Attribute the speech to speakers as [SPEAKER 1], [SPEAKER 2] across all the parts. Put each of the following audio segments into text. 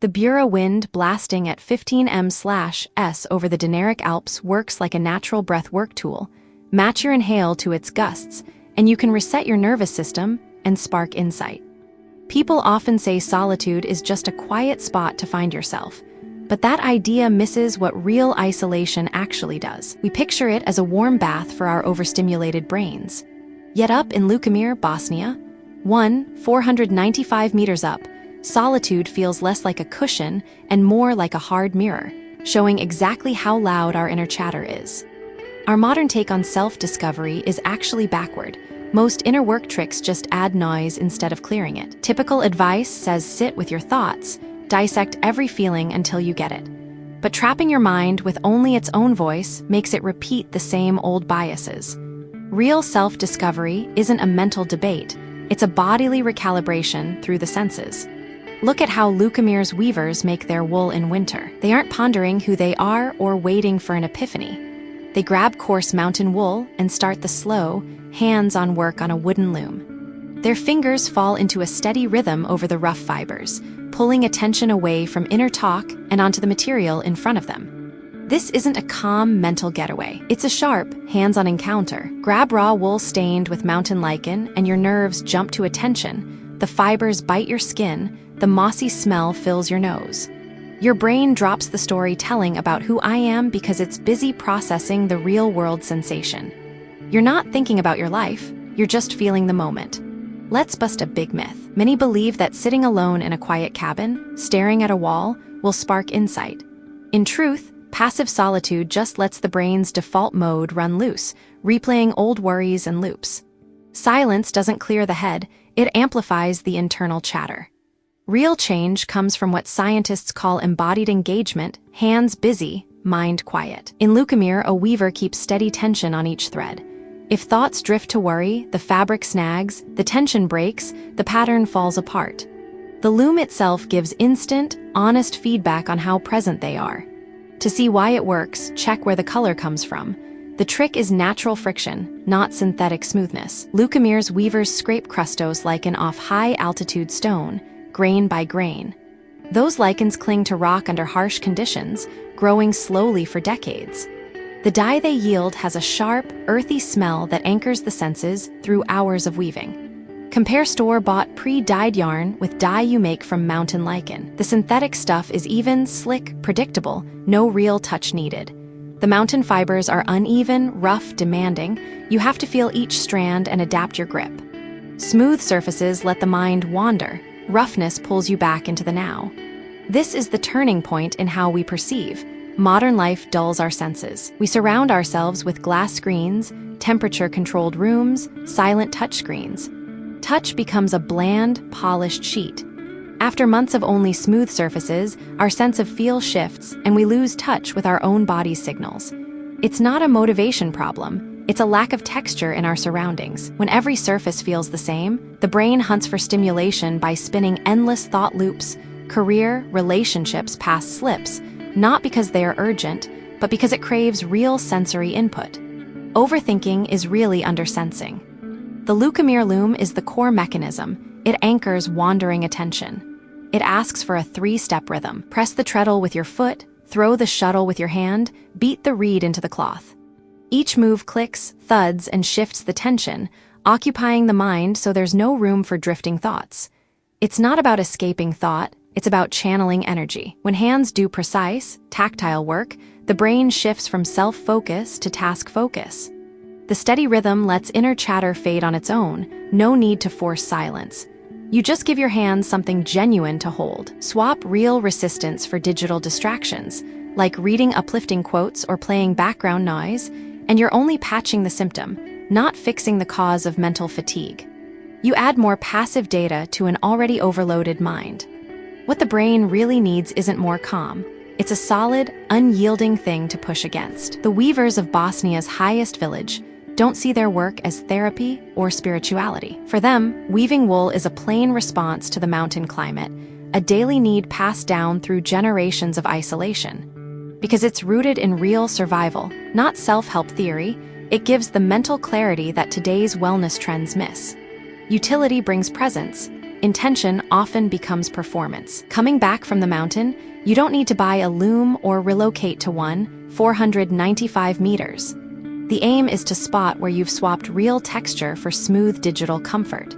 [SPEAKER 1] The Bura wind blasting at 15 m/s over the Dinaric Alps works like a natural breathwork tool. Match your inhale to its gusts, and you can reset your nervous system and spark insight. People often say solitude is just a quiet spot to find yourself, but that idea misses what real isolation actually does. We picture it as a warm bath for our overstimulated brains. Yet up in Lukomir, Bosnia, 495 meters up, solitude feels less like a cushion and more like a hard mirror, showing exactly how loud our inner chatter is. Our modern take on self-discovery is actually backward. Most inner work tricks just add noise instead of clearing it. Typical advice says sit with your thoughts, dissect every feeling until you get it. But trapping your mind with only its own voice makes it repeat the same old biases. Real self-discovery isn't a mental debate, it's a bodily recalibration through the senses. Look at how Lukomir's weavers make their wool in winter. They aren't pondering who they are or waiting for an epiphany. They grab coarse mountain wool and start the slow, hands-on work on a wooden loom. Their fingers fall into a steady rhythm over the rough fibers, pulling attention away from inner talk and onto the material in front of them. This isn't a calm mental getaway. It's a sharp, hands-on encounter. Grab raw wool stained with mountain lichen and your nerves jump to attention. The fibers bite your skin, the mossy smell fills your nose. Your brain drops the storytelling about who I am because it's busy processing the real-world sensation. You're not thinking about your life, you're just feeling the moment. Let's bust a big myth. Many believe that sitting alone in a quiet cabin, staring at a wall, will spark insight. In truth, passive solitude just lets the brain's default mode run loose, replaying old worries and loops. Silence doesn't clear the head, it amplifies the internal chatter. Real change comes from what scientists call embodied engagement, hands busy, mind quiet. In Lukomir, a weaver keeps steady tension on each thread. If thoughts drift to worry, the fabric snags, the tension breaks, the pattern falls apart. The loom itself gives instant, honest feedback on how present they are. To see why it works, check where the color comes from. The trick is natural friction, not synthetic smoothness. Lukomir's weavers scrape crustos lichen off high-altitude stone, grain by grain. Those lichens cling to rock under harsh conditions, growing slowly for decades. The dye they yield has a sharp, earthy smell that anchors the senses through hours of weaving. Compare store-bought pre-dyed yarn with dye you make from mountain lichen. The synthetic stuff is even, slick, predictable, no real touch needed. The mountain fibers are uneven, rough, demanding. You have to feel each strand and adapt your grip. Smooth surfaces let the mind wander. Roughness pulls you back into the now. This is the turning point in how we perceive. Modern life dulls our senses. We surround ourselves with glass screens, temperature-controlled rooms, silent touchscreens. Touch becomes a bland, polished sheet. After months of only smooth surfaces, our sense of feel shifts, and we lose touch with our own body's signals. It's not a motivation problem. It's a lack of texture in our surroundings. When every surface feels the same, the brain hunts for stimulation by spinning endless thought loops, career, relationships, past slips, not because they are urgent, but because it craves real sensory input. Overthinking is really undersensing. The Lukomir loom is the core mechanism. It anchors wandering attention. It asks for a 3-step rhythm. Press the treadle with your foot, throw the shuttle with your hand, beat the reed into the cloth. Each move clicks, thuds, and shifts the tension, occupying the mind so there's no room for drifting thoughts. It's not about escaping thought, it's about channeling energy. When hands do precise, tactile work, the brain shifts from self-focus to task focus. The steady rhythm lets inner chatter fade on its own, no need to force silence. You just give your hands something genuine to hold. Swap real resistance for digital distractions, like reading uplifting quotes or playing background noise, and you're only patching the symptom, not fixing the cause of mental fatigue. You add more passive data to an already overloaded mind. What the brain really needs isn't more calm. It's a solid, unyielding thing to push against. The weavers of Bosnia's highest village don't see their work as therapy or spirituality. For them, weaving wool is a plain response to the mountain climate, a daily need passed down through generations of isolation. Because it's rooted in real survival, not self-help theory, it gives the mental clarity that today's wellness trends miss. Utility brings presence. intention often becomes performance. Coming back from the mountain, you don't need to buy a loom or relocate to one, 495 meters. The aim is to spot where you've swapped real texture for smooth digital comfort.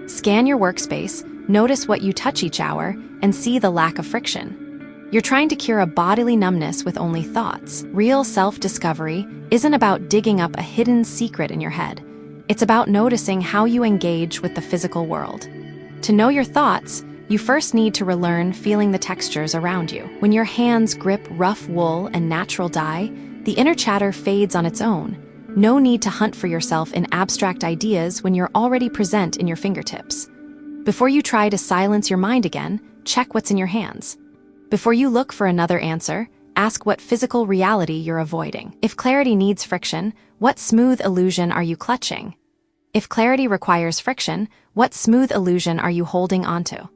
[SPEAKER 1] Scan your workspace, notice what you touch each hour, and see the lack of friction. You're trying to cure a bodily numbness with only thoughts. Real self-discovery isn't about digging up a hidden secret in your head. It's about noticing how you engage with the physical world. To know your thoughts, you first need to relearn feeling the textures around you. When your hands grip rough wool and natural dye, the inner chatter fades on its own. No need to hunt for yourself in abstract ideas when you're already present in your fingertips. Before you try to silence your mind again, check what's in your hands. Before you look for another answer, ask what physical reality you're avoiding. If clarity needs friction, what smooth illusion are you clutching? If clarity requires friction, what smooth illusion are you holding onto?